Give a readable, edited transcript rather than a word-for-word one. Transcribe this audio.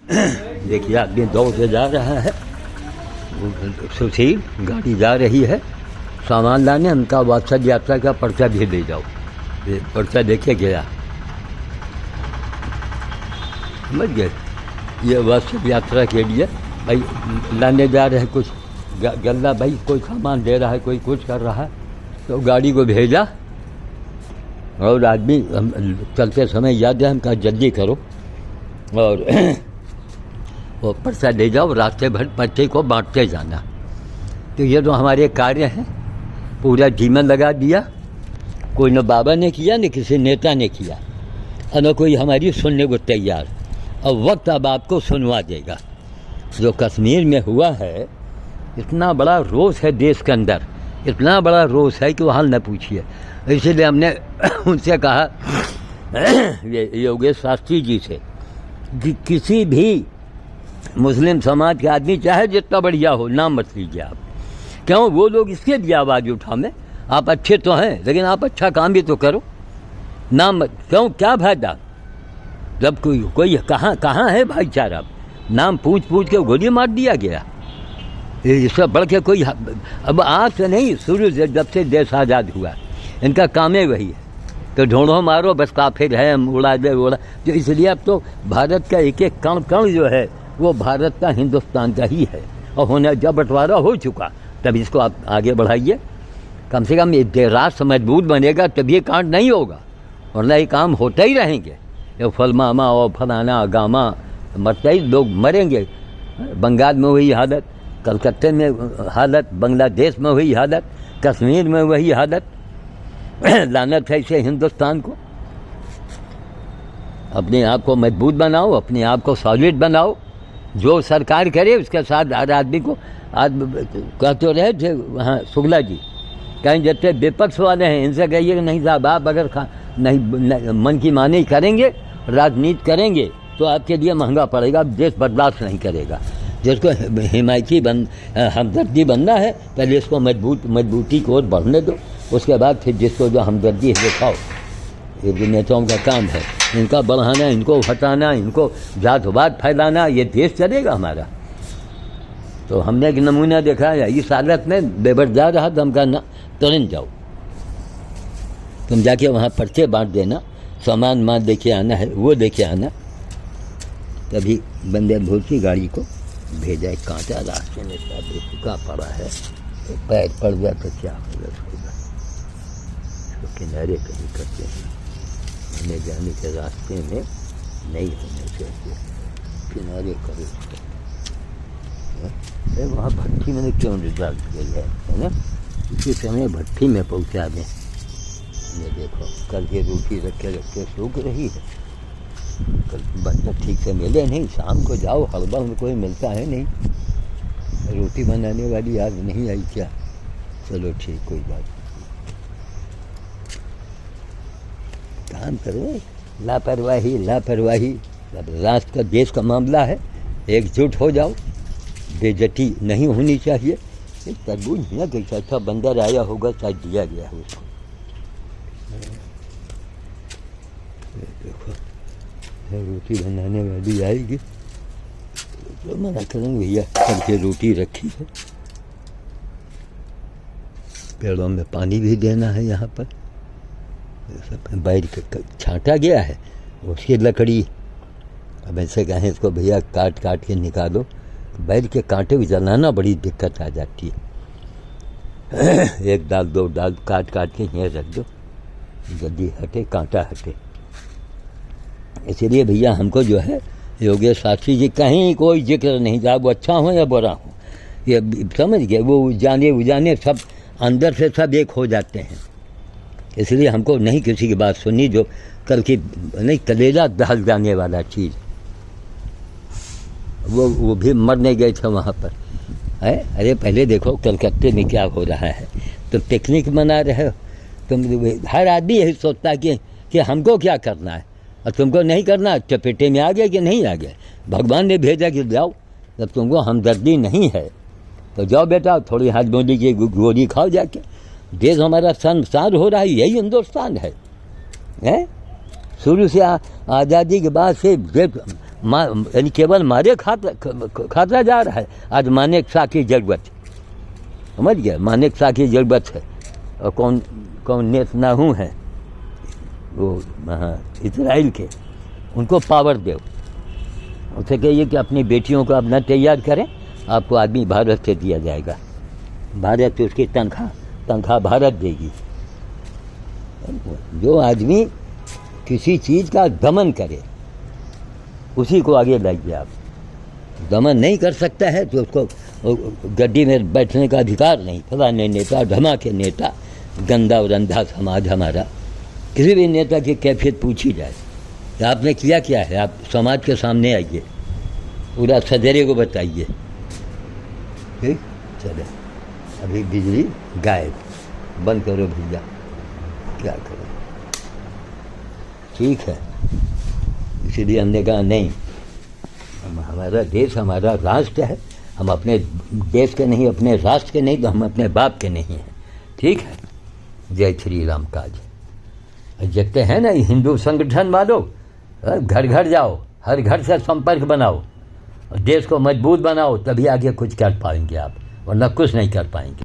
देखिए आदमी दौड़ के जा रहा है, सुशील गाड़ी जा रही है सामान लाने। उनका वात्सल्य यात्रा का पर्चा भी ले जाओ, ये पर्चा देखे गया, समझ गए। ये वात्सल्य यात्रा के लिए भाई लाने जा रहे हैं कुछ गल्ला, भाई कोई सामान दे रहा है, कोई कुछ कर रहा है, तो गाड़ी को भेजा और आदमी चलते समय याद है, हम कहा जल्दी करो और वो पर्चा ले जाओ, रास्ते भर पर्चे को बांटते जाना। तो ये तो हमारे कार्य हैं, पूरा जीवन लगा दिया। कोई न बाबा ने किया न किसी नेता ने किया, और न कोई हमारी सुनने को तैयार। अब वक्त अब आपको सुनवा देगा। जो कश्मीर में हुआ है, इतना बड़ा रोष है देश के अंदर, इतना बड़ा रोष है कि वहाँ न पूछिए। इसीलिए हमने उनसे कहा योगेश शास्त्री जी से कि किसी भी मुस्लिम समाज के आदमी चाहे जितना बढ़िया हो, नाम मत लीजिए आप। क्यों? वो लोग इसके लिए आवाज़ उठावे, आप अच्छे तो हैं लेकिन आप अच्छा काम भी तो करो, नाम मत। क्यों? क्या फायदा जब कोई कहाँ है भाईचारा? नाम पूछ के गोली मार दिया गया। इससे बढ़ के कोई अब आज से नहीं, शुरू से जब से देश आज़ाद हुआ इनका काम ही वही है। तो ढूंढो मारो बस काफिर है, हम उड़ा दे उड़ा। तो इसलिए अब तो भारत का एक एक कण कण जो है वो भारत का, हिंदुस्तान का ही है। और होने जब बंटवारा हो चुका तब इसको आप आगे बढ़ाइए। कम से कम ये राष्ट्र मजबूत बनेगा तभी ये कांड नहीं होगा, वरना ये काम होते ही रहेंगे। ये फलमामा और फलाना गामा मरते ही लोग मरेंगे। बंगाल में वही हालत, कलकत्ते में हालत, बांग्लादेश में वही हालत, कश्मीर में वही हालत। लानत है इसे हिंदुस्तान को। अपने आप को मजबूत बनाओ, अपने आप को सॉलिड बनाओ। जो सरकार करे उसके साथ हर आदमी को। आज कहते रहे थे वहाँ शुक्ला जी, कहीं जितने विपक्ष वाले हैं इनसे कहिए कि नहीं साहब, आप अगर नहीं मन की मानी करेंगे, राजनीति करेंगे तो आपके लिए महंगा पड़ेगा। देश बर्दाश्त नहीं करेगा। जिसको हिमायती हमदर्दी बनना है, पहले इसको मजबूती की ओर बढ़ने दो, उसके बाद फिर जिसको जो हमदर्दी है दिखाओ। ये जो नेताओं का काम है, इनका बढ़ाना, इनको हटाना, इनको जातवाद फैलाना, ये देश चलेगा हमारा। तो हमने एक नमूना देखा है, इस हालत में बेबरदार रहा तो हम कहा ना, तुरंत जाओ, तुम जाके वहाँ पर्चे बांट देना, सामान माल लेके आना है वो लेके आना। तभी बंदे भूसी गाड़ी को भेजा। एक कांटा रास्ते में सूखा पड़ा है, तो पैर पड़ गया तो क्या होगा उसको किनारे कहीं करते हैं। आने जाने के रास्ते में नहीं होने चाहिए, किनारे करो। वहाँ भट्टी मैंने क्यों निकाल दिया है ना, इसी समय भट्टी में पहुँचा दें। ये देखो कल के रोटी रखे सूख रही है, कल बच्चा ठीक से मिले नहीं। शाम को जाओ, हड़बड़ में कोई मिलता है नहीं। रोटी बनाने वाली आज नहीं आई क्या? चलो ठीक, कोई बात नहीं, काम करो। लापरवाही राष्ट्र का, देश का मामला है, एकजुट हो जाओ। बेइज्जती नहीं होनी चाहिए। तरबूज ना कैसा अच्छा बंदर आया होगा, शायद दिया गया है उसको। देखो रोटी बनाने वाली आएगी तो मना करेंगे, भैया करके रोटी रखी है। पेड़ों में पानी भी देना है यहाँ पर। सब बैठ के छांटा गया है उसकी लकड़ी। अब ऐसे कहें इसको भैया काट के निकालो, बैठ के कांटे भी जलाना बड़ी दिक्कत आ जाती है। एक डाल दो डाल काट के यहाँ रख दो, जल्दी हटे, कांटा हटे। इसीलिए भैया हमको जो है योगेश शास्त्री जी कहीं कोई जिक्र नहीं था, वो अच्छा हो या बुरा हो, ये समझ गए। वो जाने सब अंदर से सब एक हो जाते हैं। इसलिए हमको नहीं किसी की बात सुनी जो कल की नहीं, कलेजा दहल जाने वाला चीज़। वो भी मरने गए थे वहाँ पर है। अरे पहले देखो कलकत्ते में क्या हो रहा है, तो टेक्निक बना रहे हो तुम। हर आदमी यही सोचता है कि हमको क्या करना है, और तुमको नहीं करना। चपेटे में आ गया कि नहीं आ गया, भगवान ने भेजा कि जाओ। जब तुमको हमदर्दी नहीं है तो जाओ बेटा, थोड़ी हाथ गोली की गोली खाओ जाके। देश हमारा संसार हो रहा है, यही हिंदुस्तान है। शुरू से आज़ादी के बाद से यानी केवल मारे खाता जा रहा है। आज मानेक शाह की ज़रूरत, समझ गया, मानेक शाह की ज़रूरत है। और कौन नेतन्याहू हैं वो इजराइल के, उनको पावर दो, उनसे कहिए कि अपनी बेटियों को अपना तैयार करें, आपको आदमी भारत से दिया जाएगा, भारत से उसकी तनख्वाह भारत देगी। जो आदमी किसी चीज़ का दमन करे उसी को आगे लाइए आप। दमन नहीं कर सकता है तो उसको गड्डी में बैठने का अधिकार नहीं। फलाने नेता, धमाके नेता, गंदा और अंधा समाज हमारा। किसी भी नेता की कैफियत पूछी जाए तो आपने किया क्या है, आप समाज के सामने आइए, पूरा सदरे को बताइए। ठीक, चले अभी बिजली गायब, बंद करो भैया, क्या करो। ठीक है, इसलिए हमने कहा नहीं, हमारा देश हमारा राष्ट्र है, हम अपने देश के नहीं, अपने राष्ट्र के नहीं, तो हम अपने बाप के नहीं हैं। ठीक है, जय श्री राम काज। देखते हैं ना हिंदू संगठन वालों, घर घर जाओ, हर घर से संपर्क बनाओ, देश को मजबूत बनाओ, तभी आगे कुछ कर पाएंगे आप, वरना कुछ नहीं कर पाएंगे।